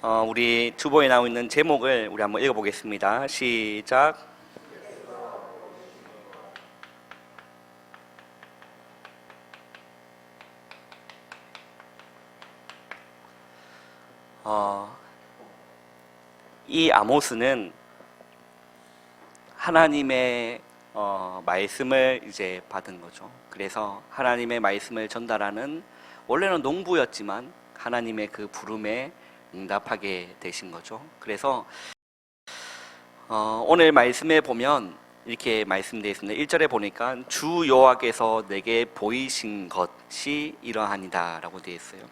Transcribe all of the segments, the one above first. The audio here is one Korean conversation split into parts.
우리 주보에 나와 있는 제목을 우리 한번 읽어보겠습니다. 시작. 이 아모스는 하나님의 말씀을 이제 받은 거죠. 그래서 하나님의 말씀을 전달하는, 원래는 농부였지만 하나님의 그 부름에 응답하게 되신 거죠. 그래서 오늘 말씀에 보면 이렇게 말씀되어 있습니다. 1절에 보니까 주 여호와께서 내게 보이신 것이 이러하니다 라고 되어 있어요.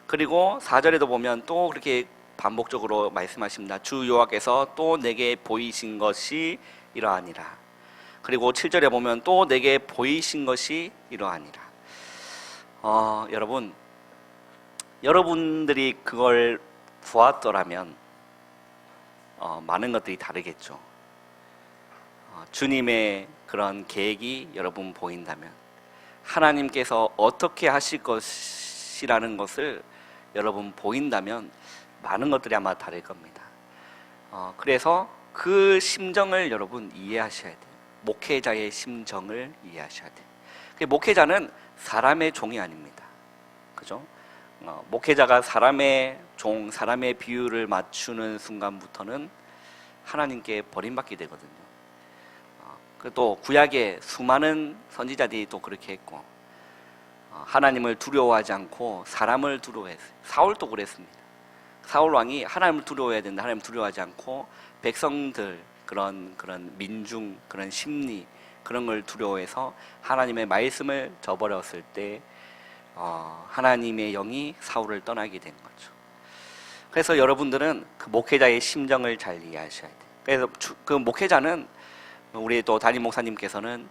그리고 4절에도 보면 또 그렇게 반복적으로 말씀하십니다. 주 여호와께서 또 내게 보이신 것이 이러하니라. 그리고 7절에 보면 또 내게 보이신 것이 이러하니라. 여러분들이 그걸 보았더라면 많은 것들이 다르겠죠. 주님의 그런 계획이 여러분 보인다면, 하나님께서 어떻게 하실 것이라는 것을 여러분 보인다면 많은 것들이 아마 다를 겁니다. 그래서 그 심정을 여러분 이해하셔야 돼요. 목회자의 심정을 이해하셔야 돼요. 목회자는 사람의 종이 아닙니다. 그죠? 목회자가 사람의 종, 사람의 비유를 맞추는 순간부터는 하나님께 버림받게 되거든요. 또 구약의 수많은 선지자들이 또 그렇게 했고, 하나님을 두려워하지 않고 사람을 두려워했어요. 사울도 그랬습니다. 사울 왕이 하나님을 두려워해야 된다, 하나님을 두려워하지 않고 백성들, 그런 민중, 그런 심리, 그런 걸 두려워해서 하나님의 말씀을 저버렸을 때 하나님의 영이 사울을 떠나게 된 거죠. 그래서 여러분들은 그 목회자의 심정을 잘 이해하셔야 돼요. 그래서 그 목회자는, 우리 또 담임 목사님께서는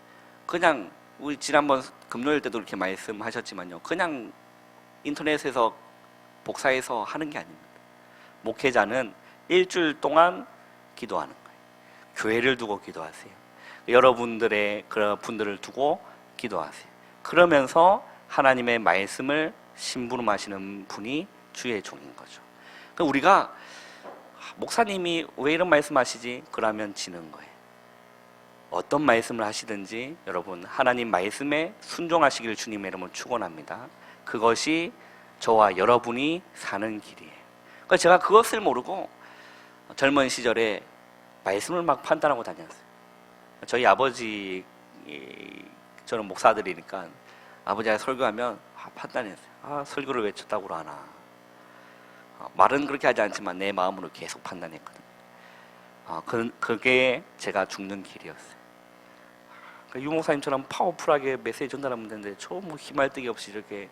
그냥, 우리 지난번 금요일 때도 이렇게 말씀하셨지만요, 그냥 인터넷에서 복사해서 하는 게 아닙니다. 목회자는 일주일 동안 기도하는 거예요. 교회를 두고 기도하세요. 여러분들의 그런 분들을 두고 기도하세요. 그러면서 하나님의 말씀을 심부름하시는 분이 주의 종인 거죠. 우리가 목사님이 왜 이런 말씀하시지? 그러면 지는 거예요. 어떤 말씀을 하시든지 여러분 하나님 말씀에 순종하시기를 주님의 이름으로 축원합니다. 그것이 저와 여러분이 사는 길이에요. 그러니까 제가 그것을 모르고 젊은 시절에 말씀을 막 판단하고 다녔어요. 저희 아버지, 저는 목사들이니까 아버지가 설교하면 판단했어요. 설교를 왜 쳤다고 하나. 말은 그렇게 하지 않지만 내 마음으로 계속 판단했거든요. 그게 제가 죽는 길이었어요. 유 목사님처럼 파워풀하게 메시지 전달하면 되는데 저 뭐 희말뜨기 없이 이렇게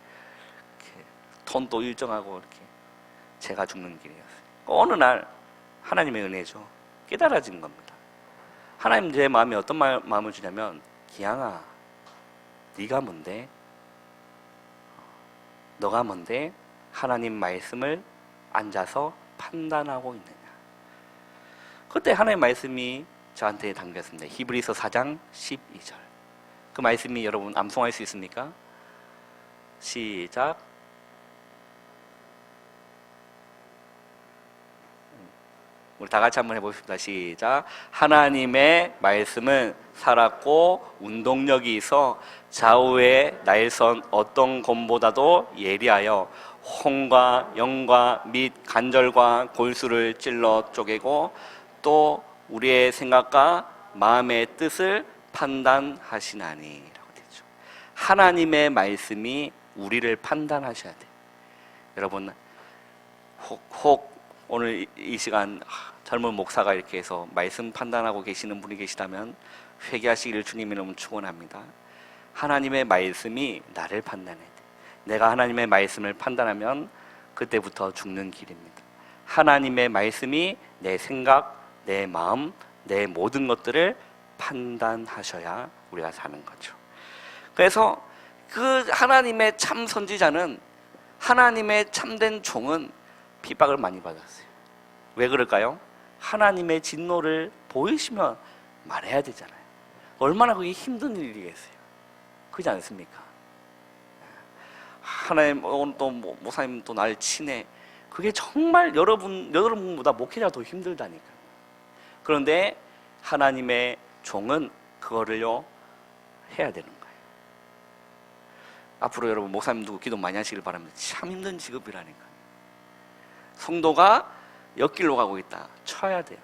톤도 일정하고 이렇게 제가 죽는 길이었어요. 어느 날 하나님의 은혜죠. 깨달아진 겁니다. 하나님 제 마음에 어떤 마음을 주냐면, 기양아, 네가 뭔데? 너가 뭔데 하나님 말씀을 앉아서 판단하고 있느냐. 그때 하나님의 말씀이 저한테 담겼습니다. 히브리서 4장 12절. 그 말씀이 여러분 암송할 수 있습니까? 시작. 우리 다 같이 한번 해봅시다. 시작. 하나님의 말씀은 살았고 운동력이 있어 좌우의 날선 어떤 검보다도 예리하여 혼과 영과 및 관절과 골수를 찔러 쪼개고 또 우리의 생각과 마음의 뜻을 판단하시나니 라고 되죠. 하나님의 말씀이 우리를 판단하셔야 돼요. 여러분 혹 오늘 이 시간 젊은 목사가 이렇게 해서 말씀 판단하고 계시는 분이 계시다면 회개하시기를 주님의 이름으로 축원합니다. 하나님의 말씀이 나를 판단해야 돼. 내가 하나님의 말씀을 판단하면 그때부터 죽는 길입니다. 하나님의 말씀이 내 생각, 내 마음, 내 모든 것들을 판단하셔야 우리가 사는 거죠. 그래서 그 하나님의 참 선지자는, 하나님의 참된 종은 핍박을 많이 받았어요. 왜 그럴까요? 하나님의 진노를 보이시면 말해야 되잖아요. 얼마나 그게 힘든 일이겠어요. 그렇지 않습니까? 하나님, 오늘 또 목사님 또 날 치네. 그게 정말 여러분보다 목회자가 더 힘들다니까. 그런데 하나님의 종은 그거를요 해야 되는 거예요. 앞으로 여러분 목사님도 기도 많이 하시길 바랍니다. 참 힘든 직업이라니까. 성도가 옆길로 가고 있다 쳐야 돼요.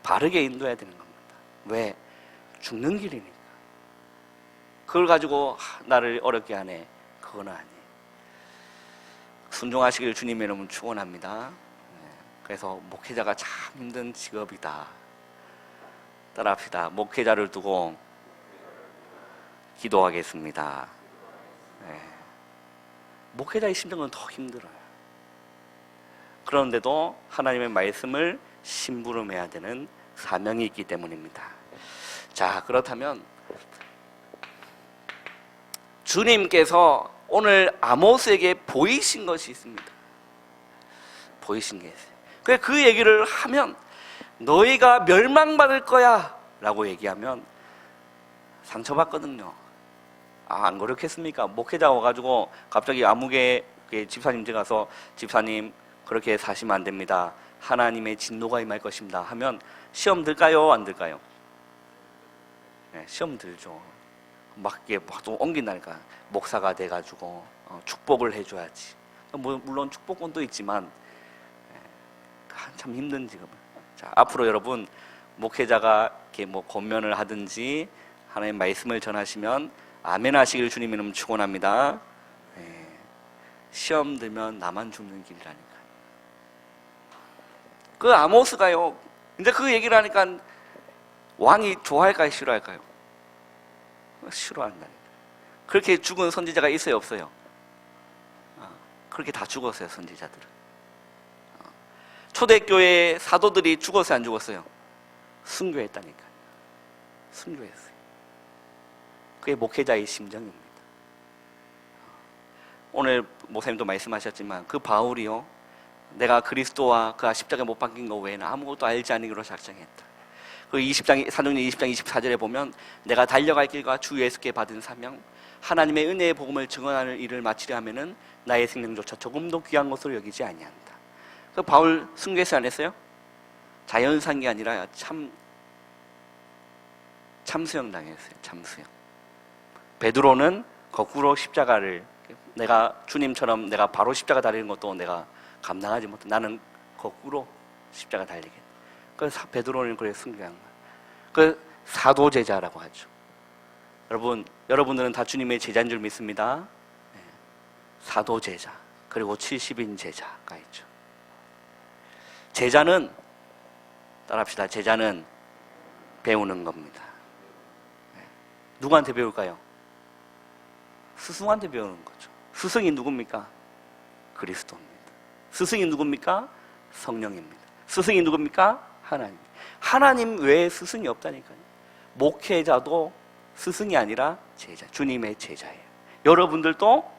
바르게 인도해야 되는 겁니다. 왜? 죽는 길이니까. 그걸 가지고 나를 어렵게 하네, 그건 아니에요. 순종하시길 주님의 이름으로 축원합니다. 그래서 목회자가 참 힘든 직업이다. 따라합시다. 목회자를 두고 기도하겠습니다. 목회자의 심정은 더 힘들어요. 그런데도 하나님의 말씀을 심부름해야 되는 사명이 있기 때문입니다. 자, 그렇다면 주님께서 오늘 아모스에게 보이신 것이 있습니다. 보이신 게 있어요. 그래서 그 얘기를 하면 너희가 멸망받을 거야 라고 얘기하면 상처받거든요. 안 그렇겠습니까? 목회자가 와가지고 갑자기 아무개 집사님 제 가서 집사님 그렇게 사시면 안 됩니다. 하나님의 진노가 임할 것입니다 하면 시험 들까요? 안 들까요? 시험 들죠. 막 이게 또 옮긴다니까. 목사가 돼가지고 축복을 해줘야지. 물론 축복권도 있지만 참 힘든 직업은. 자, 앞으로 여러분 목회자가 이렇게 권면을 하든지 하나님의 말씀을 전하시면 아멘 하시길 주님 이름 축원합니다. 시험 들면 나만 죽는 길이라니까. 그 아모스가요. 근데 그 얘기를 하니까 왕이 좋아할까요? 싫어할까요? 싫어한다니까. 그렇게 죽은 선지자가 있어요? 없어요? 그렇게 다 죽었어요, 선지자들은. 초대교회 사도들이 죽었어요, 안 죽었어요? 순교했다니까요. 순교했어요. 그게 목회자의 심정입니다. 오늘 목사님도 말씀하셨지만 그 바울이요, 내가 그리스도와 그 십자가에 못 박힌 것 외에는 아무것도 알지 않기로 작정했다. 그 20장, 사도행전 20장 24절에 보면 내가 달려갈 길과 주 예수께 받은 사명, 하나님의 은혜의 복음을 증언하는 일을 마치려 하면은 나의 생명조차 조금도 귀한 것으로 여기지 아니한다. 그 바울 순교했어요, 안 했어요? 자연산 게 아니라 참수형 당했어요. 참수형. 베드로는 거꾸로 십자가를, 내가 주님처럼 내가 바로 십자가 달리는 것도 내가 감당하지 못해. 나는 거꾸로 십자가 달리겠다. 그래서 베드로는 그래 순교한 거야. 그 사도제자라고 하죠. 여러분들은 다 주님의 제자인 줄 믿습니다. 사도제자, 그리고 70인 제자가 있죠. 제자는, 따라합시다. 제자는 배우는 겁니다. 누구한테 배울까요? 스승한테 배우는 거죠. 스승이 누굽니까? 그리스도입니다. 스승이 누굽니까? 성령입니다. 스승이 누굽니까? 하나님. 하나님 외에 스승이 없다니까요. 목회자도 스승이 아니라 제자, 주님의 제자예요. 여러분들도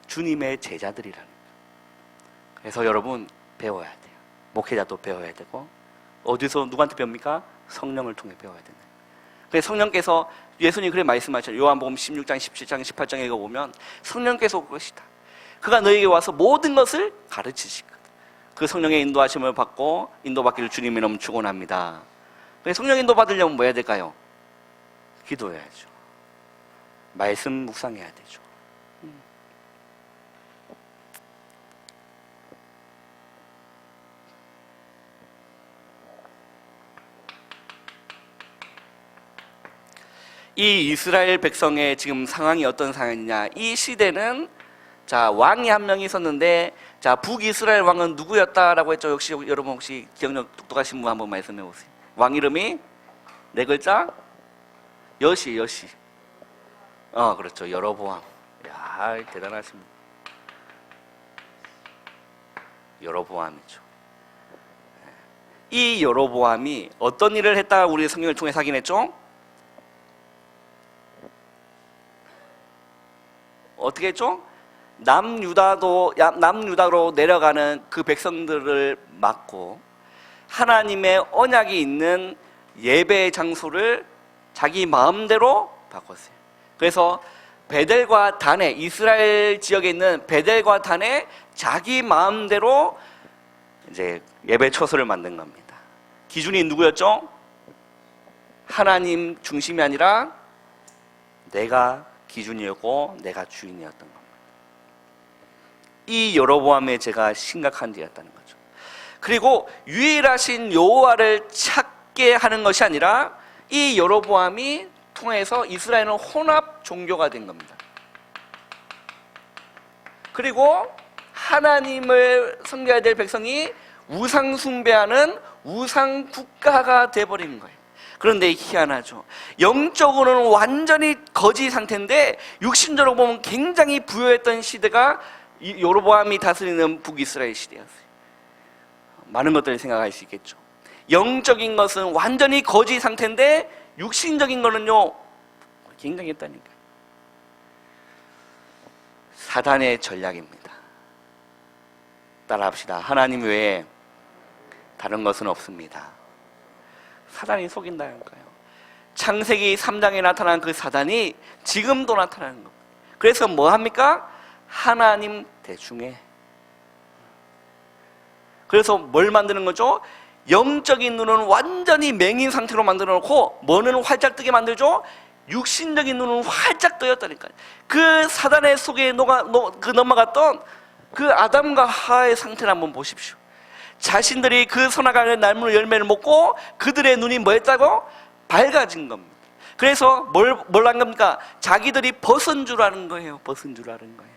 주님의 제자들이라는 거예요. 그래서 여러분 배워야 돼요. 목회자도 배워야 되고, 어디서 누구한테 배웁니까? 성령을 통해 배워야 된다. 그래서 성령께서, 예수님이 그래 말씀하셨죠. 요한복음 16장, 17장, 18장에 보면 성령께서 올 것이다. 그가 너에게 와서 모든 것을 가르치실 거다. 그 성령의 인도하심을 받고 인도받기를 주님이 너무 축원합니다. 성령 인도 받으려면 뭐 해야 될까요? 기도해야죠. 말씀 묵상해야 되죠. 이 이스라엘 백성의 지금 상황이 어떤 상황이냐? 이 시대는 자, 왕이 한 명 있었는데, 자, 북이스라엘 왕은 누구였다라고 했죠? 역시 여러분 혹시 기억력 똑똑하신 분 한번 말씀해 보세요. 왕 이름이 네 글자? 여시. 그렇죠. 여로보암. 야, 대단하십니다. 여로보암이죠. 이 여로보암이 어떤 일을 했다가 우리 성경을 통해 확인했죠? 어떻게 했죠? 남유다로 내려가는 그 백성들을 막고 하나님의 언약이 있는 예배 장소를 자기 마음대로 바꿨어요. 그래서 베델과 단에, 이스라엘 지역에 있는 베델과 단에 자기 마음대로 이제 예배 처소를 만든 겁니다. 기준이 누구였죠? 하나님 중심이 아니라 내가 기준이었고 내가 주인이었던 겁니다. 이 여로보암의 죄가 심각한 죄였다는 거죠. 그리고 유일하신 여호와를 찾게 하는 것이 아니라 이 여로보암이 통해서 이스라엘은 혼합 종교가 된 겁니다. 그리고 하나님을 섬겨야 될 백성이 우상 숭배하는 우상 국가가 돼버린 거예요. 그런데 희한하죠. 영적으로는 완전히 거지 상태인데 육신적으로 보면 굉장히 부유했던 시대가 여로보암이 다스리는 북이스라엘 시대였어요. 많은 것들을 생각할 수 있겠죠. 영적인 것은 완전히 거지 상태인데 육신적인 거는요 굉장히 했다니까요. 사단의 전략입니다. 따라합시다. 하나님 외에 다른 것은 없습니다. 사단이 속인다니까요. 창세기 3장에 나타난 그 사단이 지금도 나타나는 겁니다. 그래서 뭐 합니까? 하나님 대중에. 그래서 뭘 만드는 거죠? 영적인 눈은 완전히 맹인 상태로 만들어 놓고 뭐는 활짝 뜨게 만들죠? 육신적인 눈은 활짝 뜨였다니까요. 그 사단의 속에 넘어갔던 그 아담과 하와의 상태를 한번 보십시오. 자신들이 그 선악과의 나무 열매를 먹고 그들의 눈이 뭐였다고? 밝아진 겁니다. 그래서 뭘 한 겁니까? 자기들이 벗은 줄 아는 거예요. 벗은 줄 아는 거예요.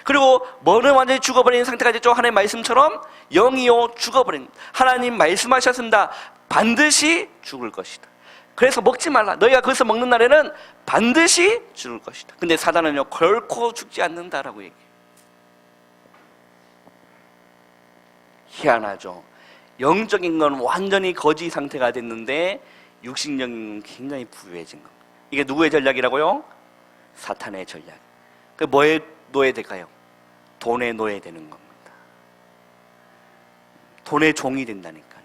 그리고 뭐는 완전히 죽어버린 상태가 됐죠. 하나님의 말씀처럼 영이요 죽어버린. 하나님 말씀하셨습니다. 반드시 죽을 것이다. 그래서 먹지 말라. 너희가 거기서 먹는 날에는 반드시 죽을 것이다. 근데 사단은요 결코 죽지 않는다라고 얘기해요. 희한하죠. 영적인 건 완전히 거지 상태가 됐는데 육신적인 건 굉장히 부유해진 겁니다. 이게 누구의 전략이라고요? 사탄의 전략. 그 뭐에 노예될까요? 돈에 노예되는 겁니다. 돈의 종이 된다니까요.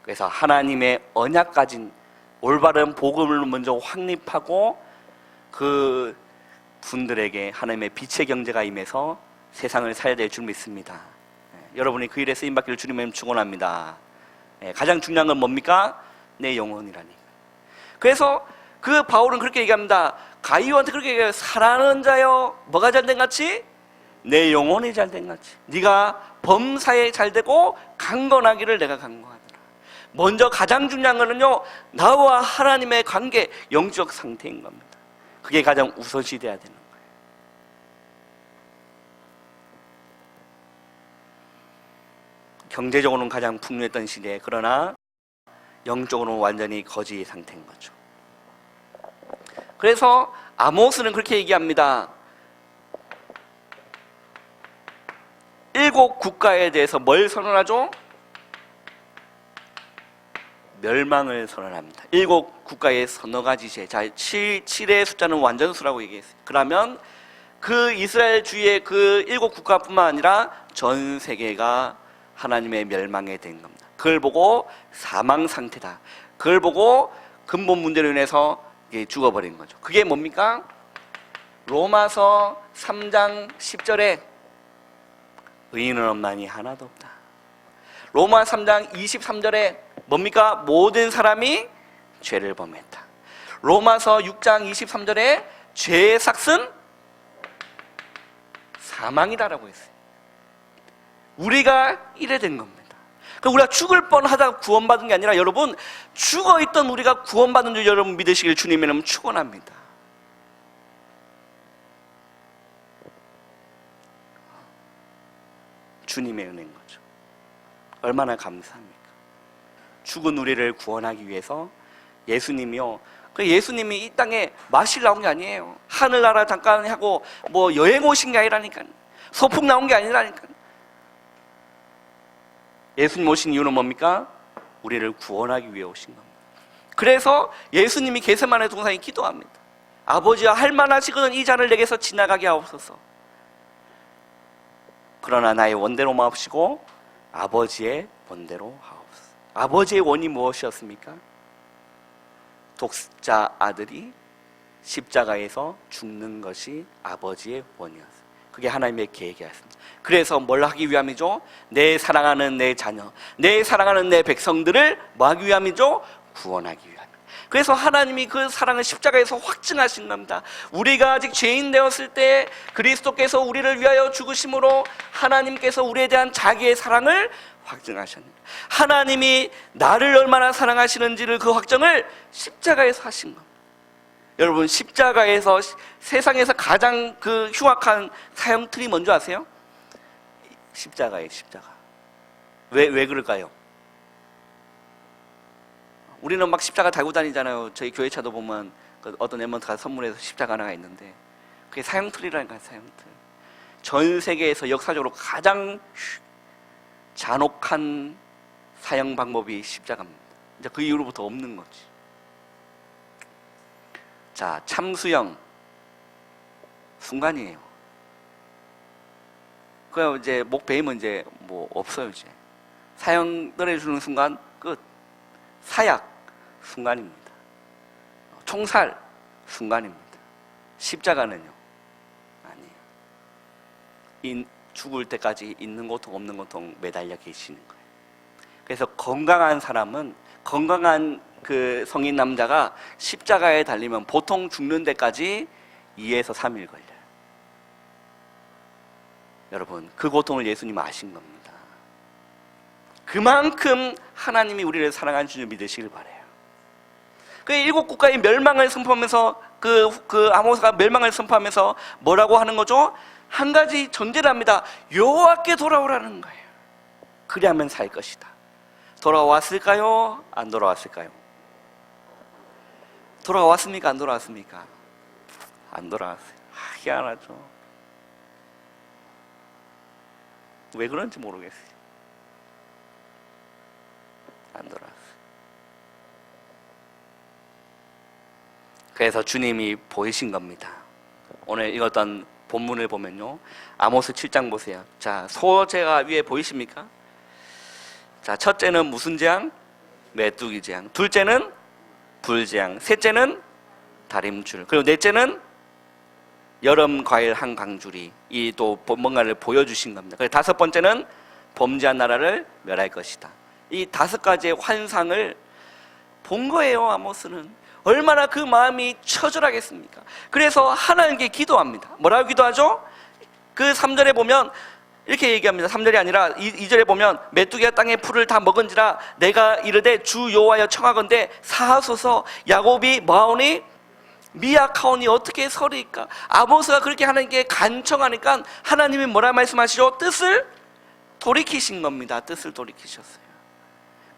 그래서 하나님의 언약 가진 올바른 복음을 먼저 확립하고 그 분들에게 하나님의 빛의 경제가 임해서 세상을 살아야 될 줄 믿습니다. 여러분이 그 일에 쓰임받기를 주님의 축원합니다. 가장 중요한 건 뭡니까? 내 영혼이라니. 그래서 그 바울은 그렇게 얘기합니다. 가이오한테 그렇게 얘기해요. 사랑하는 자여 뭐가 잘된 같이? 내 영혼이 잘된 같이. 네가 범사에 잘되고 강건하기를 내가 간구하노라. 먼저 가장 중요한 거는요 나와 하나님의 관계, 영적 상태인 겁니다. 그게 가장 우선시 돼야 되는 거예요. 경제적으로는 가장 풍요했던 시대, 그러나 영적으로는 완전히 거지 상태인 거죠. 그래서 아모스는 그렇게 얘기합니다. 7 국가에 대해서 뭘 선언하죠? 멸망을 선언합니다. 7 국가의 서너 가지 죄. 자, 7의 숫자는 완전수라고 얘기했어요. 그러면 그 이스라엘 주위의 그 7 국가뿐만 아니라 전 세계가 하나님의 멸망에 된 겁니다. 그걸 보고 사망 상태다. 그걸 보고 근본 문제로 인해서 죽어버린 거죠. 그게 뭡니까? 로마서 3장 10절에 의인은 없나니 하나도 없다. 로마 3장 23절에 뭡니까? 모든 사람이 죄를 범했다. 로마서 6장 23절에 죄의 삭은 사망이다라고 했어요. 우리가 이래 된 겁니다. 그러니까 우리가 죽을 뻔하다가 구원받은 게 아니라 여러분 죽어있던 우리가 구원받은 줄 여러분 믿으시길 주님의 이름 축원합니다. 주님의 은혜인 거죠. 얼마나 감사합니까? 죽은 우리를 구원하기 위해서 예수님이요. 그 예수님이 이 땅에 마실 나온 게 아니에요. 하늘나라 잠깐 하고 뭐 여행 오신 게 아니라니까요. 소풍 나온 게 아니라니까요. 예수님 오신 이유는 뭡니까? 우리를 구원하기 위해 오신 겁니다. 그래서 예수님이 겟세마네 동산에 기도합니다. 아버지야 할만하시거든 이 잔을 내게서 지나가게 하옵소서. 그러나 나의 원대로 마옵시고 아버지의 원대로 하옵소서. 아버지의 원이 무엇이었습니까? 독자 아들이 십자가에서 죽는 것이 아버지의 원이었어요. 그게 하나님의 계획이었습니다. 그래서 뭘 하기 위함이죠? 내 사랑하는 내 자녀, 내 사랑하는 내 백성들을 뭐 하기 위함이죠? 구원하기 위함. 그래서 하나님이 그 사랑을 십자가에서 확증하신 겁니다. 우리가 아직 죄인 되었을 때 그리스도께서 우리를 위하여 죽으심으로 하나님께서 우리에 대한 자기의 사랑을 확증하셨습니다. 하나님이 나를 얼마나 사랑하시는지를 그 확정을 십자가에서 하신 겁니다. 여러분, 십자가에서 세상에서 가장 그 흉악한 사형틀이 뭔지 아세요? 십자가예요, 십자가. 왜 그럴까요? 우리는 막 십자가 달고 다니잖아요. 저희 교회차도 보면 어떤 엠먼트가 선물해서 십자가 하나가 있는데 그게 사형틀이라니까요, 사형틀. 전 세계에서 역사적으로 가장 잔혹한 사형 방법이 십자가입니다. 이제 그 이후로부터 없는 거지. 자, 참수형 순간이에요. 그 이제 목 베이면 이제 뭐 없어요. 이제 사형 떨어주는 순간 끝. 사약 순간입니다. 총살 순간입니다. 십자가는요 아니에요. 죽을 때까지 있는 고통 없는 고통 매달려 계시는 거예요. 그래서 건강한 사람은, 건강한 그 성인 남자가 십자가에 달리면 보통 죽는 데까지 2에서 3일 걸려요. 여러분, 그 고통을 예수님 아신 겁니다. 그만큼 하나님이 우리를 사랑하는 줄 믿으시길 바라요. 그 7국가의 멸망을 선포하면서 그 아모스가 멸망을 선포하면서 뭐라고 하는 거죠? 한 가지 전제를 합니다. 여호와께 돌아오라는 거예요. 그리하면 살 것이다. 돌아왔을까요? 안 돌아왔을까요? 돌아왔습니까? 안 돌아왔습니까? 안 돌아왔어요. 희한하죠. 왜 그런지 모르겠어요. 안 돌아왔어요. 그래서 주님이 보이신 겁니다. 오늘 읽었던 본문을 보면요, 아모스 7장 보세요. 자, 소재가 위에 보이십니까? 자, 첫째는 무슨 재앙? 메뚜기 재앙. 둘째는 불재앙. 셋째는 다림줄. 그리고 넷째는 여름 과일 한 강줄이 이 또 뭔가를 보여주신 겁니다. 그리고 다섯 번째는 범죄한 나라를 멸할 것이다. 이 5가지의 환상을 본 거예요. 아모스는 얼마나 그 마음이 처절하겠습니까? 그래서 하나님께 기도합니다. 뭐라고 기도하죠? 그 3절에 보면 이렇게 얘기합니다. 3절이 아니라 2절에 보면 메뚜기가 땅의 풀을 다 먹은지라 내가 이르되 주 여호와여 청하건대 사하소서. 야곱이 뭐하오니? 미약하오니 어떻게 서리까? 아모스가 그렇게 하나님께 간청하니까 하나님이 뭐라 말씀하시죠? 뜻을 돌이키신 겁니다. 뜻을 돌이키셨어요.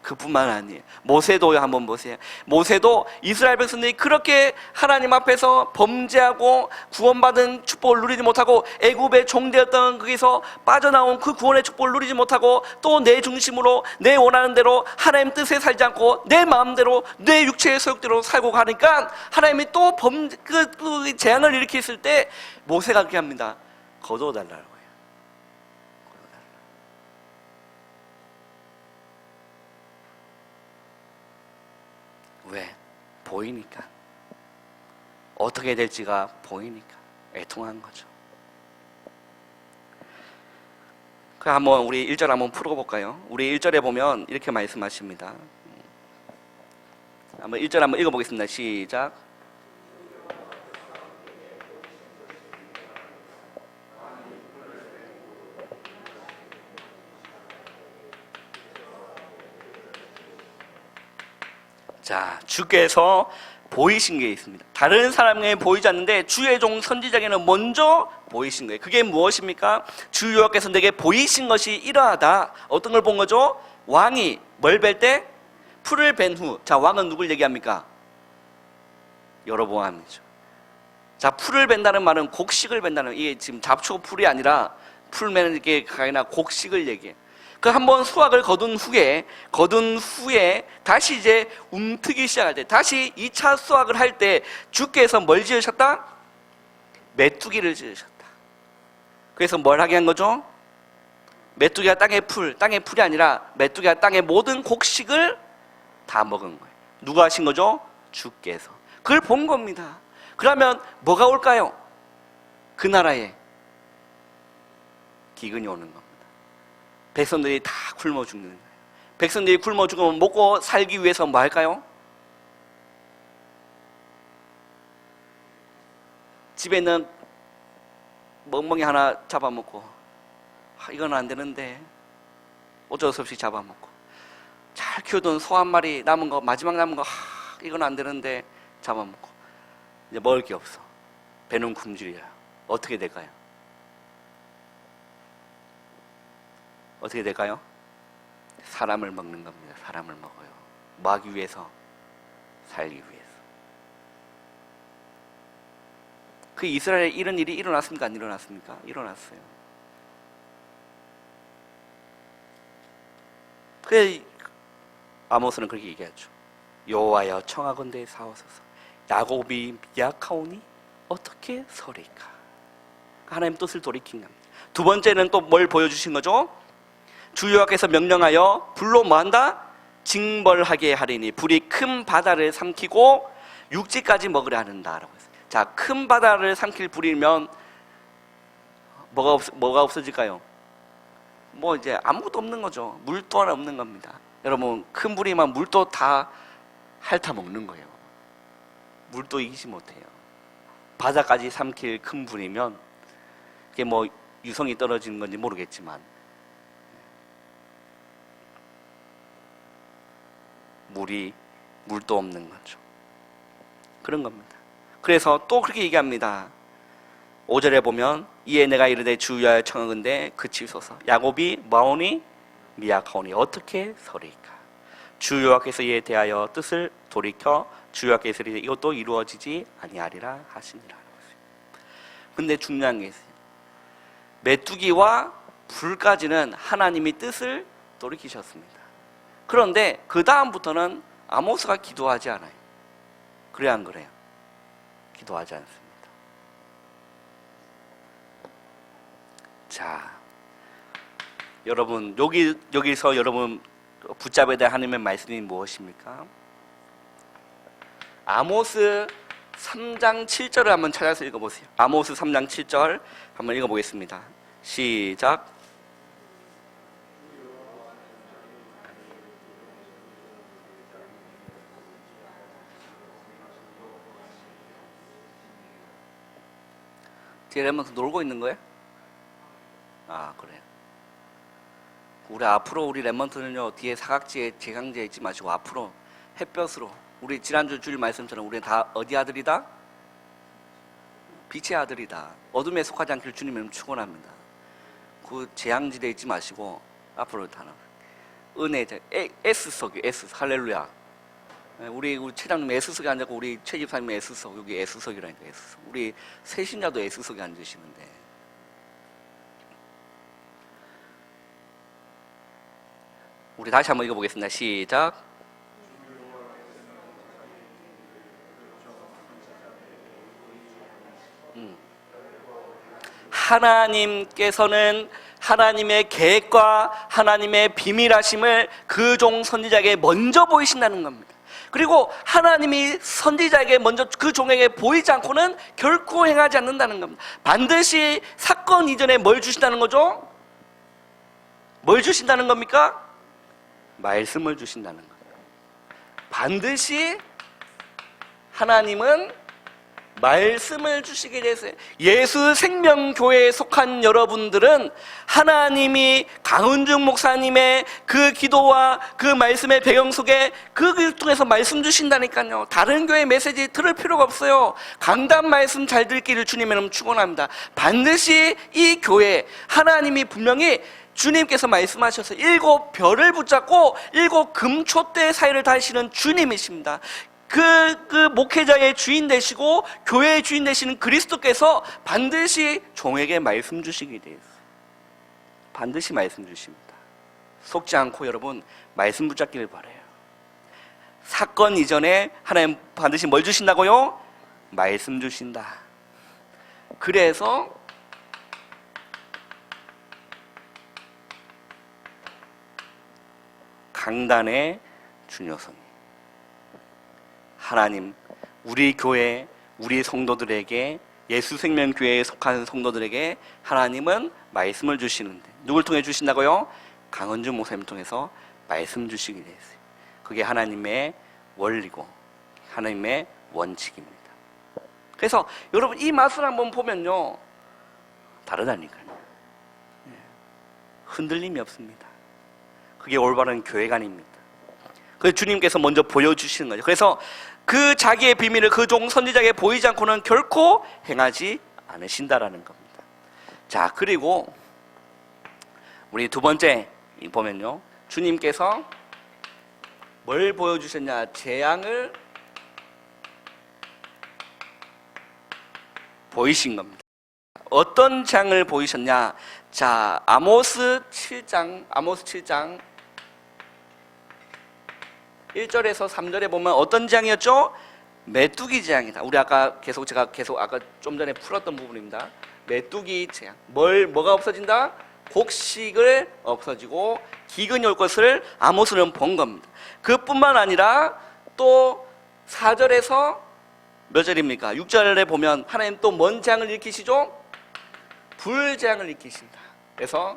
그뿐만 아니에요. 모세도 한번 보세요. 모세도 이스라엘 백성들이 그렇게 하나님 앞에서 범죄하고 구원받은 축복을 누리지 못하고 애굽의 종되었던 거기서 빠져나온 그 구원의 축복을 누리지 못하고 또 내 중심으로 내 원하는 대로 하나님 뜻에 살지 않고 내 마음대로 내 육체의 소욕대로 살고 가니까 하나님이 또 그 재앙을 일으켰을 때 모세가 그렇게 합니다. 거둬달라고. 왜? 보이니까. 어떻게 될지가 보이니까 애통한 거죠. 그 한번 우리 1절 한번 풀어볼까요? 우리 1절에 보면 이렇게 말씀하십니다. 한번 1절 한번 읽어보겠습니다. 시작. 자, 주께서 보이신 게 있습니다. 다른 사람에게 보이지 않는데 주의 종 선지자에게는 먼저 보이신 거예요. 그게 무엇입니까? 주 여호와께서 내게 보이신 것이 이러하다. 어떤 걸 본 거죠? 왕이 뭘 뵐 때? 풀을 벤 후. 자, 왕은 누굴 얘기합니까? 여로보암이죠. 자, 풀을 벤다는 말은 곡식을 벤다는, 이게 지금 잡초 풀이 아니라 풀 매는 게 아니라 곡식을 얘기해요. 그 한번 수확을 거둔 후에 다시 이제 움트기 시작할 때, 다시 2차 수확을 할 때 주께서 뭘 지으셨다? 메뚜기를 지으셨다. 그래서 뭘 하게 한 거죠? 메뚜기가 땅의 풀이 아니라 메뚜기가 땅의 모든 곡식을 다 먹은 거예요. 누가 하신 거죠? 주께서. 그걸 본 겁니다. 그러면 뭐가 올까요? 그 나라에 기근이 오는 겁니다. 백성들이 다 굶어 죽는 거예요. 백성들이 굶어 죽으면 먹고 살기 위해서 뭐 할까요? 집에 있는 멍멍이 하나 잡아먹고, 이건 안 되는데 어쩔 수 없이 잡아먹고, 잘 키우던 소 한 마리 남은 거, 마지막 남은 거, 이건 안 되는데 잡아먹고, 이제 먹을 게 없어. 배는 굶주려요. 어떻게 될까요? 어떻게 될까요? 사람을 먹는 겁니다. 사람을 먹어요. 뭐 하기 위해서? 살기 위해서. 그 이스라엘에 이런 일이 일어났습니까? 안 일어났습니까? 일어났어요. 그래 아모스는 그렇게 얘기하죠. 여호와여 청하건대 사옵소서. 야곱이 미약하오니 어떻게 서리까? 하나님 뜻을 돌이킨 겁니다. 두 번째는 또 뭘 보여주신 거죠? 주 여호와께서 명령하여 불로 뭐한다? 징벌하게 하리니 불이 큰 바다를 삼키고 육지까지 먹으려 하는다라고 했어요. 자, 큰 바다를 삼킬 불이면 뭐가 없어질까요? 뭐 이제 아무것도 없는 거죠. 물도 하나 없는 겁니다. 여러분, 큰 불이면 물도 다 핥아 먹는 거예요. 물도 이기지 못해요. 바다까지 삼킬 큰 불이면 이게 뭐 유성이 떨어지는 건지 모르겠지만 물도 없는 거죠. 그런 겁니다. 그래서 또 그렇게 얘기합니다. 5절에 보면 이에 내가 이르되 주 여호와여 청하건대 그치소서. 야곱이 마오니 미약하오니 어떻게 서리까? 주 여호와께서 이에 대하여 뜻을 돌이켜 주 여호와께서 이르되 이것도 이루어지지 아니하리라 하시니라. 근데 중요한 게 있어요. 메뚜기와 불까지는 하나님이 뜻을 돌이키셨습니다. 그런데 그 다음부터는 아모스가 기도하지 않아요. 그래야 안 그래요? 기도하지 않습니다. 자, 여러분 여기서 여러분 붙잡아야 될 하나님의 말씀이 무엇입니까? 아모스 3장 7절을 한번 찾아서 읽어보세요. 아모스 3장 7절 한번 읽어보겠습니다. 시작. 뒤에 랩몬트 놀고 있는 거예요? 아, 그래요. 우리 앞으로 우리 랩몬트는요, 뒤에 사각지에 제강지에 있지 마시고 앞으로 햇볕으로, 우리 지난주 주일 말씀처럼 우리는 다 어디 아들이다? 빛의 아들이다. 어둠에 속하지 않기를 주님은 축원합니다. 그 재앙지대에 있지 마시고 앞으로 다나 은혜, S석이 S석, 할렐루야. 우리 최장님 S석에 앉았고 우리 최 집사님 S석, 여기 S석이라니까. S석. 우리 세신자도 S석에 앉으시는데 우리 다시 한번 읽어보겠습니다. 시작. 하나님께서는 하나님의 계획과 하나님의 비밀하심을 그 종 선지자에게 먼저 보이신다는 겁니다. 그리고 하나님이 선지자에게 먼저 그 종에게 보이지 않고는 결코 행하지 않는다는 겁니다. 반드시 사건 이전에 뭘 주신다는 거죠? 뭘 주신다는 겁니까? 말씀을 주신다는 거예요. 반드시 하나님은 말씀을 주시게 되세요. 예수 생명교회에 속한 여러분들은 하나님이 강은중 목사님의 그 기도와 그 말씀의 배경 속에 그 통해서 말씀 주신다니까요. 다른 교회 메시지 들을 필요가 없어요. 강단 말씀 잘 듣기를 주님의 축원합니다. 반드시 이 교회 하나님이 분명히 주님께서 말씀하셔서 7 별을 붙잡고 7 금촛대 사이를 다니시는 주님이십니다. 그 목회자의 주인 되시고 교회의 주인 되시는 그리스도께서 반드시 종에게 말씀 주시게 되어 있어요. 반드시 말씀 주십니다. 속지 않고 여러분 말씀 붙잡기를 바라요. 사건 이전에 하나님 반드시 뭘 주신다고요? 말씀 주신다. 그래서 강단의 중요성이 하나님, 우리 교회, 우리 성도들에게, 예수생명교회에 속한 성도들에게 하나님은 말씀을 주시는데 누굴 통해 주신다고요? 강은주 목사님 통해서 말씀 주시게 됐어요. 그게 하나님의 원리고 하나님의 원칙입니다. 그래서 여러분 이 맛을 한번 보면요, 다르다니까요. 흔들림이 없습니다. 그게 올바른 교회관입니다. 그래서 주님께서 먼저 보여주시는 거죠. 그래서 그 자기의 비밀을 그 종 선지자에게 보이지 않고는 결코 행하지 않으신다라는 겁니다. 자, 그리고 우리 두 번째 보면요, 주님께서 뭘 보여주셨냐? 재앙을 보이신 겁니다. 어떤 재앙을 보이셨냐? 자, 아모스 7장 1절에서 3절에 보면 어떤 재앙이었죠? 메뚜기 재앙이다. 우리 제가 계속 아까 좀 전에 풀었던 부분입니다. 메뚜기 재앙. 뭐가 없어진다? 곡식을 없어지고 기근이 올 것을 아모스는 본 겁니다. 그뿐만 아니라 또 4절에서 몇 절입니까? 6절에 보면 하나님 또 뭔 재앙을 일으키시죠? 불재앙을 일으키신다. 그래서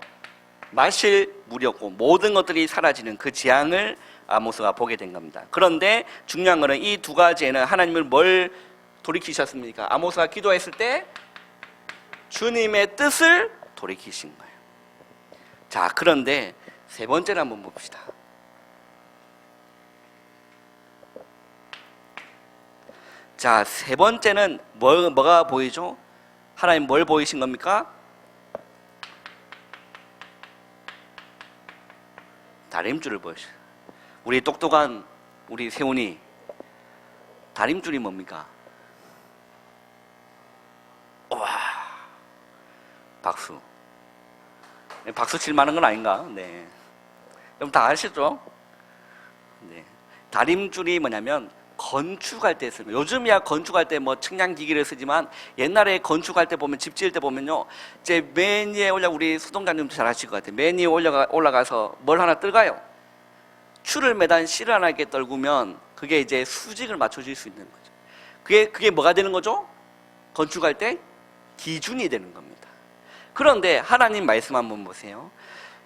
마실 물이 없고 모든 것들이 사라지는 그 재앙을 아모스가 보게 된 겁니다. 그런데 중요한 것은 이 두 가지에는 하나님을 뭘 돌이키셨습니까? 아모스가 기도했을 때 주님의 뜻을 돌이키신 거예요. 자, 그런데 세 번째를 한번 봅시다. 자, 세 번째는 뭐가 보이죠? 하나님 뭘 보이신 겁니까? 다림줄을 보여주세요. 우리 똑똑한 우리 세훈이, 다림줄이 뭡니까? 와, 박수. 박수 칠 만한 건 아닌가? 네. 여러분 다 아시죠? 네. 다림줄이 뭐냐면 건축할 때 쓰는, 요즘이야 건축할 때 뭐 측량기기를 쓰지만 옛날에 건축할 때 보면, 집 지을 때 보면요, 이제 맨 위에 우리 수동장님도 잘 아실 것 같아요. 맨 위에 올라가서 뭘 하나 뜰까요? 추를 매단 실을 하나 이렇게 떨구면 그게 이제 수직을 맞춰줄 수 있는 거죠. 그게 뭐가 되는 거죠? 건축할 때 기준이 되는 겁니다. 그런데 하나님 말씀 한번 보세요.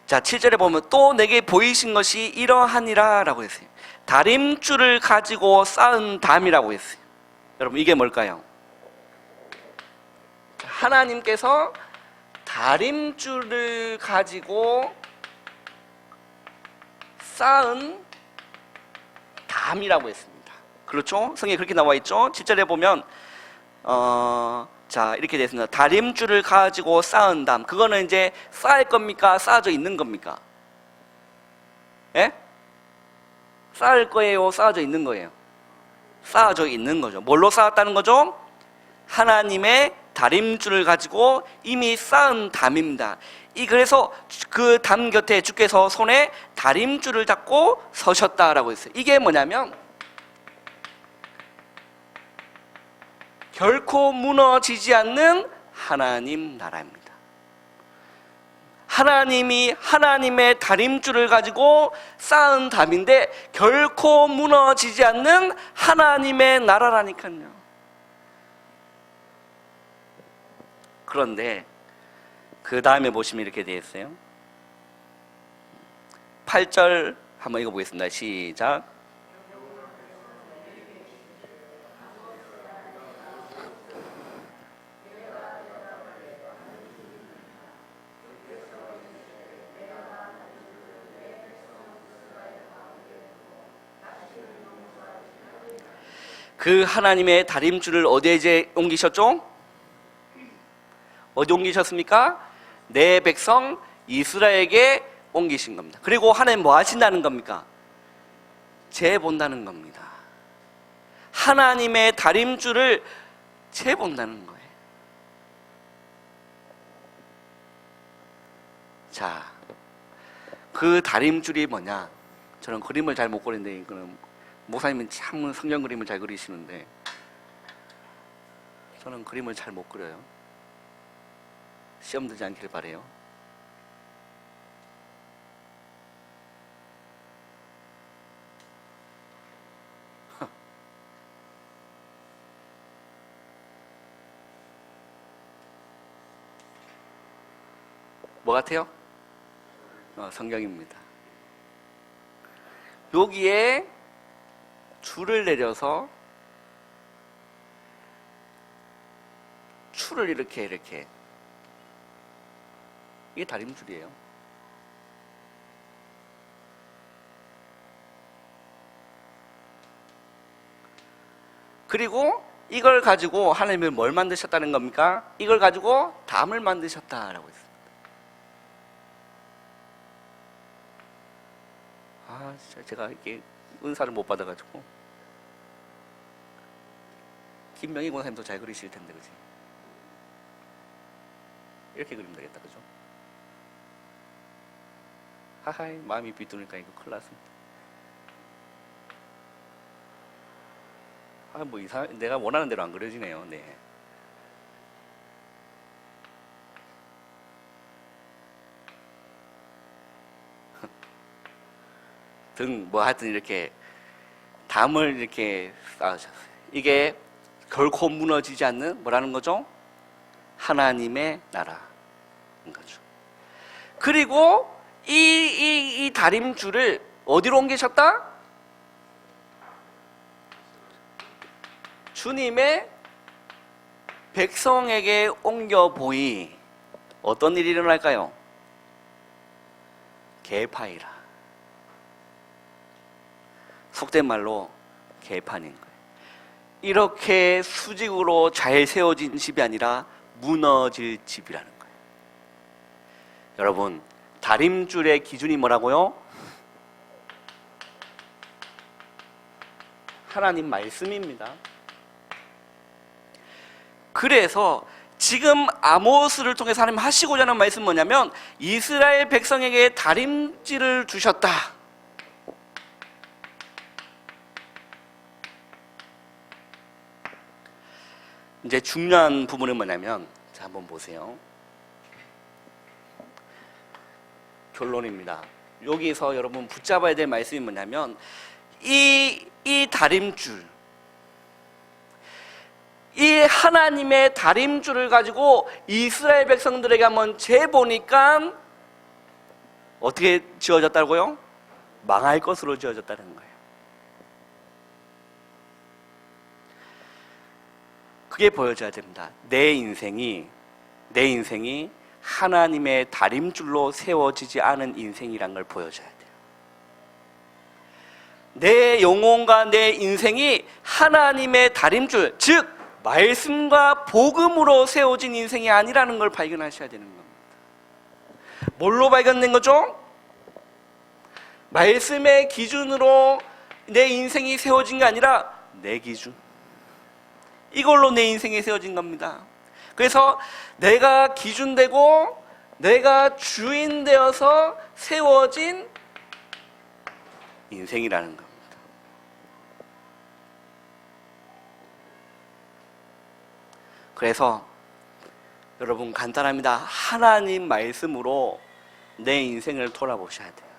자, 7절에 보면 또 내게 보이신 것이 이러하니라 라고 했어요. 다림줄을 가지고 쌓은 담이라고 했어요. 여러분 이게 뭘까요? 하나님께서 다림줄을 가지고 쌓은 담이라고 했습니다. 그렇죠? 성경에 그렇게 나와 있죠? 7절에 보면 자, 이렇게 되어 있습니다. 다림줄을 가지고 쌓은 담. 그거는 이제 쌓을 겁니까? 쌓아져 있는 겁니까? 예? 쌓을 거예요? 쌓아져 있는 거예요? 쌓아져 있는 거죠. 뭘로 쌓았다는 거죠? 하나님의 다림줄을 가지고 이미 쌓은 담입니다. 그래서 그 담 곁에 주께서 손에 다림줄을 잡고 서셨다라고 했어요. 이게 뭐냐면 결코 무너지지 않는 하나님 나라입니다. 하나님이 하나님의 다림줄을 가지고 쌓은 담인데 결코 무너지지 않는 하나님의 나라라니까요. 그런데 그 다음에 보시면 이렇게 되어 있어요. 8절 한번 읽어보겠습니다. 시작. 그 하나님의 다림줄을 어디에 이제 옮기셨죠? 어디 옮기셨습니까? 내 백성 이스라엘에게 옮기신 겁니다. 그리고 하나님 뭐 하신다는 겁니까? 재본다는 겁니다. 하나님의 다림줄을 재본다는 거예요. 자, 그 다림줄이 뭐냐? 저는 그림을 잘 못 그리는데, 이거는 목사님은 참 성경 그림을 잘 그리시는데 저는 그림을 잘 못 그려요. 시험 들지 않기를 바라요. 뭐 같아요? 성경입니다. 여기에 줄을 내려서 줄을 이렇게 이게 다림줄이에요. 그리고 이걸 가지고 하나님은 뭘 만드셨다는 겁니까? 이걸 가지고 담을 만드셨다라고 했습니다. 진짜 제가 이렇게 은사를 못 받아가지고 김명희 권사님도 잘 그리실 텐데, 그지? 이렇게 그리면 되겠다, 그죠? 하하이, 마음이 비뚤으니까 이거 큰일 났습니다. 뭐 이상, 내가 원하는 대로 안 그려지네요. 네. 등, 뭐 하여튼 이렇게 담을 이렇게 쌓으셨어요. 이게 결코 무너지지 않는 뭐라는 거죠? 하나님의 나라인 거죠. 그리고 이 다림줄을 어디로 옮기셨다? 주님의 백성에게 옮겨 보이. 어떤 일이 일어날까요? 개파이라. 속된 말로 개판인 거예요. 이렇게 수직으로 잘 세워진 집이 아니라 무너질 집이라는 거예요. 여러분, 다림줄의 기준이 뭐라고요? 하나님 말씀입니다. 그래서 지금 아모스를 통해서 하나님 하시고자 하는 말씀은 뭐냐면 이스라엘 백성에게 다림질을 주셨다. 이제 중요한 부분은 뭐냐면, 자, 한번 보세요. 결론입니다. 여기서 여러분 붙잡아야 될 말씀이 뭐냐면, 이 다림줄, 이 하나님의 다림줄을 가지고 이스라엘 백성들에게 한번 재보니까 어떻게 지어졌다고요? 망할 것으로 지어졌다는 거예요. 그게 보여져야 됩니다. 내 인생이 하나님의 다림줄로 세워지지 않은 인생이란 걸 보여줘야 돼요. 내 영혼과 내 인생이 하나님의 다림줄, 즉 말씀과 복음으로 세워진 인생이 아니라는 걸 발견하셔야 되는 겁니다. 뭘로 발견된 거죠? 말씀의 기준으로 내 인생이 세워진 게 아니라 내 기준, 이걸로 내 인생이 세워진 겁니다. 그래서 내가 기준되고 내가 주인 되어서 세워진 인생이라는 겁니다. 그래서 여러분 간단합니다. 하나님 말씀으로 내 인생을 돌아보셔야 돼요.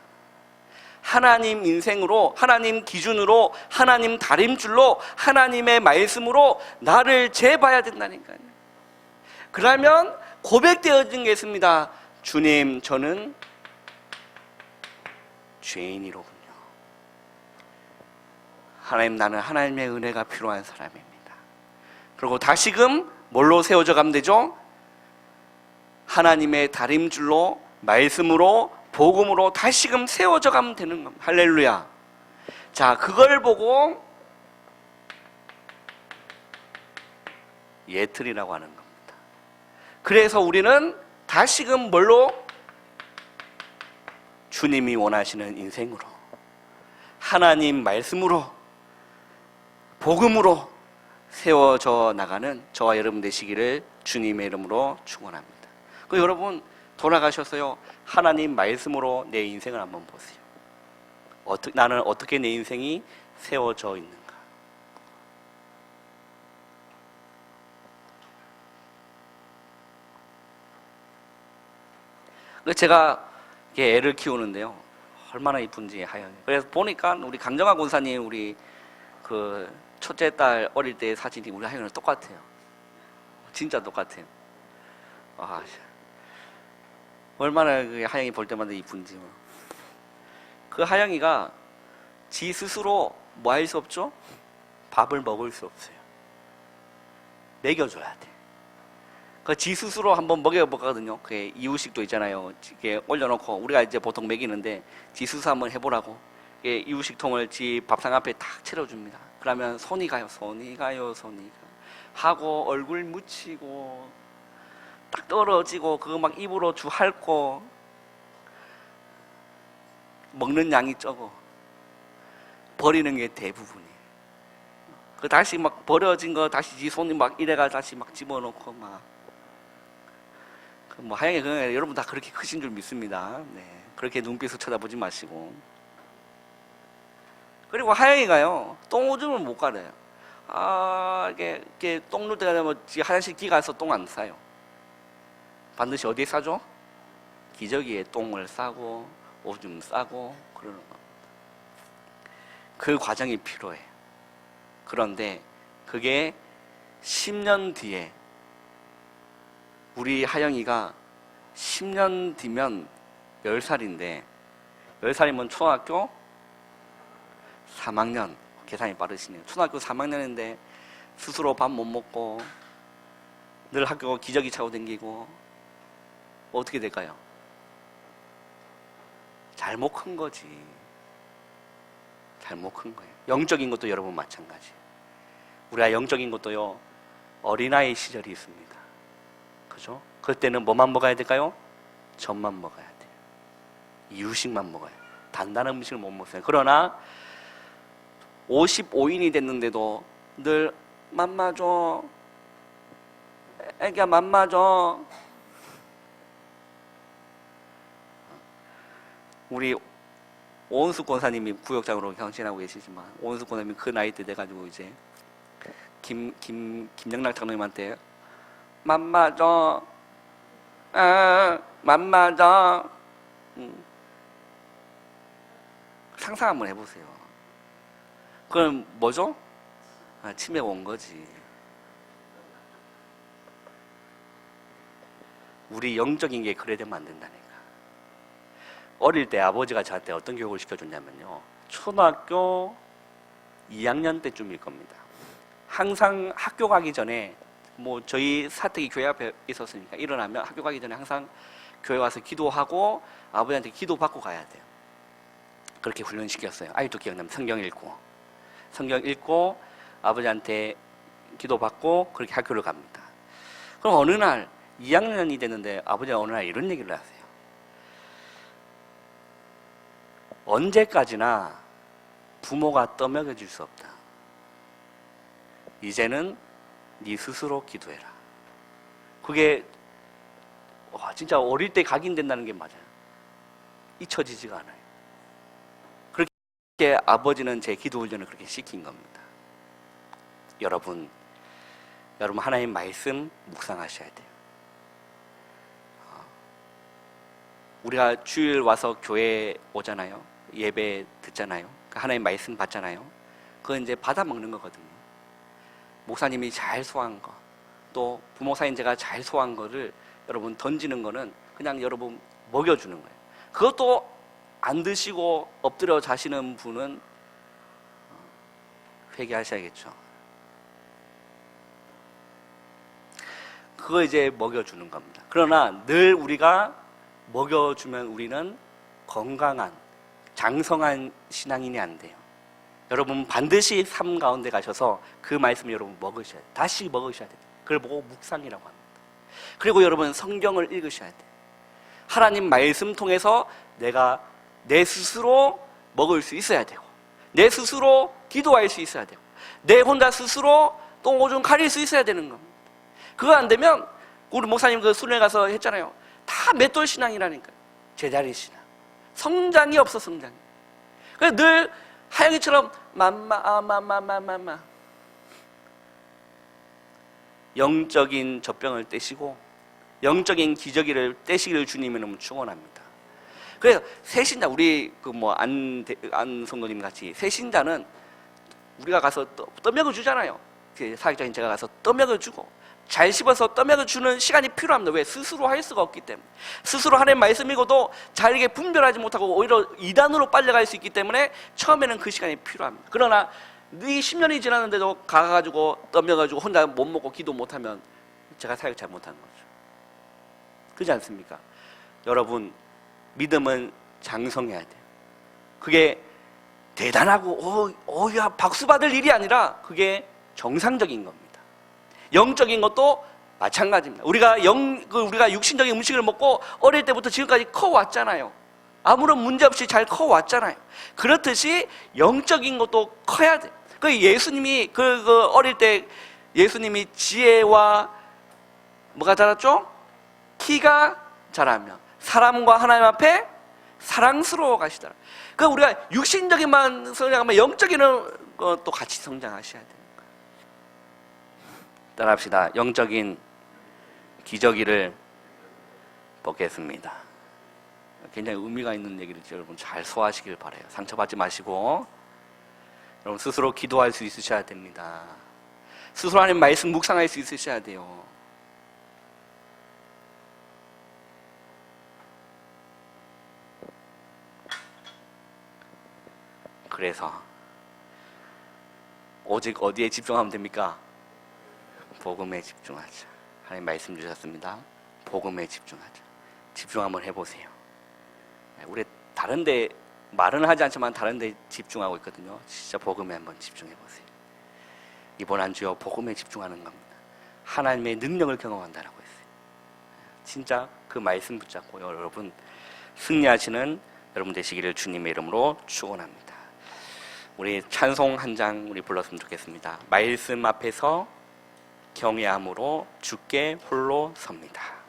하나님 인생으로, 하나님 기준으로, 하나님 다림줄로, 하나님의 말씀으로 나를 재봐야 된다니까요. 그러면 고백되어진 게 있습니다. 주님, 저는 죄인이로군요. 하나님, 나는 하나님의 은혜가 필요한 사람입니다. 그리고 다시금 뭘로 세워져 가면 되죠? 하나님의 다림줄로, 말씀으로, 복음으로 다시금 세워져 가면 되는 겁니다. 할렐루야. 자, 그걸 보고 예틀이라고 하는 겁니다. 그래서 우리는 다시금 뭘로? 주님이 원하시는 인생으로, 하나님 말씀으로, 복음으로 세워져 나가는 저와 여러분 되시기를 주님의 이름으로 축원합니다. 그 여러분 돌아가셨어요. 하나님 말씀으로 내 인생을 한번 보세요. 나는 어떻게 내 인생이 세워져 있는가? 제가 애를 키우는데요, 얼마나 이쁜지 하여요. 그래서 보니까 우리 강정아 권사님, 우리 그 첫째 딸 어릴 때 사진이 우리 하여는 똑같아요. 진짜 똑같아요. 얼마나 그 하영이 볼 때마다 이쁜지. 그 하영이가 지 스스로 뭐 할 수 없죠? 밥을 먹을 수 없어요. 먹여줘야 돼. 그 지 스스로 한번 먹여보거든요. 그 이유식도 있잖아요. 이게 올려놓고 우리가 이제 보통 먹이는데 지 스스로 한번 해보라고. 이유식통을 지 밥상 앞에 탁 차려줍니다. 그러면 손이 가요. 하고 얼굴 묻히고 딱 떨어지고 그거 막 입으로 핥고 먹는 양이 적어. 버리는 게 대부분이에요. 그 다시 막 버려진 거 다시 지 손이 막 이래가 다시 막 집어넣고 막. 뭐 하영이 그냥 여러분 다 그렇게 크신 줄 믿습니다. 네. 그렇게 눈빛을 쳐다보지 마시고. 그리고 하영이가요 똥오줌을 못 가려요. 이게 똥 눌 때가 되면 화장실 기가서 똥 안 싸요. 반드시 어디에 싸죠? 기저귀에 똥을 싸고 오줌 싸고 그러는 겁니다. 그 과정이 필요해요. 그런데 그게 10년 뒤에 우리 하영이가 10년 뒤면 10살인데 10살이면 초등학교 3학년. 계산이 빠르시네요. 초등학교 3학년인데 스스로 밥 못 먹고 늘 학교 기저귀 차고 다니고 어떻게 될까요? 잘못 큰 거지. 잘못 큰 거예요. 영적인 것도 여러분 마찬가지. 우리가 영적인 것도요 어린아이 시절이 있습니다. 그죠? 그때는 뭐만 먹어야 될까요? 젖만 먹어야 돼요. 이유식만 먹어요. 단단한 음식을 못 먹어요. 그러나 55인이 됐는데도 늘 맘마 줘, 애기야 맘마 줘. 우리 오은숙 권사님이 구역장으로 경신하고 계시지만 오은숙 권사님이 그 나이 때 돼가지고 이제 김영락 장로님한테 맘마 줘, 맘마 줘. 상상 한번 해보세요. 그럼 뭐죠? 치매가 온 거지. 우리 영적인 게 그래 되면 안 된다니까. 어릴 때 아버지가 저한테 어떤 교육을 시켜줬냐면요 초등학교 2학년 때쯤일 겁니다. 항상 학교 가기 전에 뭐 저희 사택이 교회 앞에 있었으니까 일어나면 학교 가기 전에 항상 교회 와서 기도하고 아버지한테 기도받고 가야 돼요. 그렇게 훈련시켰어요. 아직도 기억나면 성경 읽고 아버지한테 기도받고 그렇게 학교를 갑니다. 그럼 어느 날 2학년이 됐는데 아버지가 어느 날 이런 얘기를 하세요. 언제까지나 부모가 떠먹여줄 수 없다. 이제는 네 스스로 기도해라. 그게 진짜 어릴 때 각인된다는 게 맞아요. 잊혀지지가 않아요. 그렇게 아버지는 제 기도 훈련을 그렇게 시킨 겁니다. 여러분 하나님 말씀 묵상하셔야 돼요. 우리가 주일 와서 교회 오잖아요. 예배 듣잖아요. 하나님 말씀 받잖아요. 그건 이제 받아 먹는 거거든요. 목사님이 잘 소화한 거, 또 부목사님 제가 잘 소화한 거를 여러분 던지는 거는 그냥 여러분 먹여주는 거예요. 그것도 안 드시고 엎드려 자시는 분은 회개하셔야겠죠. 그거 이제 먹여주는 겁니다. 그러나 늘 우리가 먹여주면 우리는 건강한 장성한 신앙인이 안 돼요. 여러분 반드시 삶 가운데 가셔서 그 말씀을 여러분 먹으셔야 돼요. 다시 먹으셔야 돼요. 그걸 보고 묵상이라고 합니다. 그리고 여러분 성경을 읽으셔야 돼요. 하나님 말씀 통해서 내가 내 스스로 먹을 수 있어야 되고 내 스스로 기도할 수 있어야 되고 내 혼자 스스로 똥오줌 가릴 수 있어야 되는 겁니다. 그거 안 되면 우리 목사님 그 수련회 가서 했잖아요. 다 맷돌 신앙이라니까요. 제자리 신앙. 성장이 없어, 성장이. 그래서 늘 하영이처럼 맘마. 영적인 젖병을 떼시고 영적인 기저귀를 떼시기를 주님이 너무 축원합니다. 그래서 새신자 우리 안 성도님 같이 새신자는 우리가 가서 떠먹여 주잖아요. 사역자인 제가 가서 떠먹여 주고 잘 씹어서 떠먹여 주는 시간이 필요합니다. 왜? 스스로 할 수가 없기 때문에. 스스로 하나님 말씀 읽어도 잘게 분별하지 못하고 오히려 이단으로 빨려갈 수 있기 때문에 처음에는 그 시간이 필요합니다. 그러나 이 10년이 지났는데도 가가지고 떠먹여가지고 혼자 못 먹고 기도 못하면 제가 사역 잘 못하는 거죠. 그렇지 않습니까? 여러분, 믿음은 장성해야 돼요. 그게 대단하고 야 박수 받을 일이 아니라 그게 정상적인 겁니다. 영적인 것도 마찬가지입니다. 우리가 육신적인 음식을 먹고 어릴 때부터 지금까지 커왔잖아요. 아무런 문제 없이 잘 커왔잖아요. 그렇듯이 영적인 것도 커야 돼. 그 예수님이 어릴 때 예수님이 지혜와 뭐가 자랐죠? 키가 자라며 사람과 하나님 앞에 사랑스러워 가시더라. 그 우리가 육신적인만 성장하면 영적인 것도 같이 성장하셔야 되는 거예요. 따라합시다. 영적인 기저귀를 벗겠습니다. 굉장히 의미가 있는 얘기를 여러분 잘 소화하시길 바라요. 상처받지 마시고 여러분 스스로 기도할 수 있으셔야 됩니다. 스스로 하나님 말씀 묵상할 수 있으셔야 돼요. 그래서 오직 어디에 집중하면 됩니까? 복음에 집중하자. 하나님 말씀 주셨습니다. 복음에 집중하자. 집중 한번 해보세요. 우리 다른 데 말은 하지 않지만 다른 데 집중하고 있거든요. 진짜 복음에 한번 집중해보세요. 이번 한 주요 복음에 집중하는 겁니다. 하나님의 능력을 경험한다라고 했어요. 진짜 그 말씀 붙잡고 여러분 승리하시는 여러분 되시기를 주님의 이름으로 축원합니다. 우리 찬송 한 장 우리 불렀으면 좋겠습니다. 말씀 앞에서 경외함으로 주께 홀로 섭니다.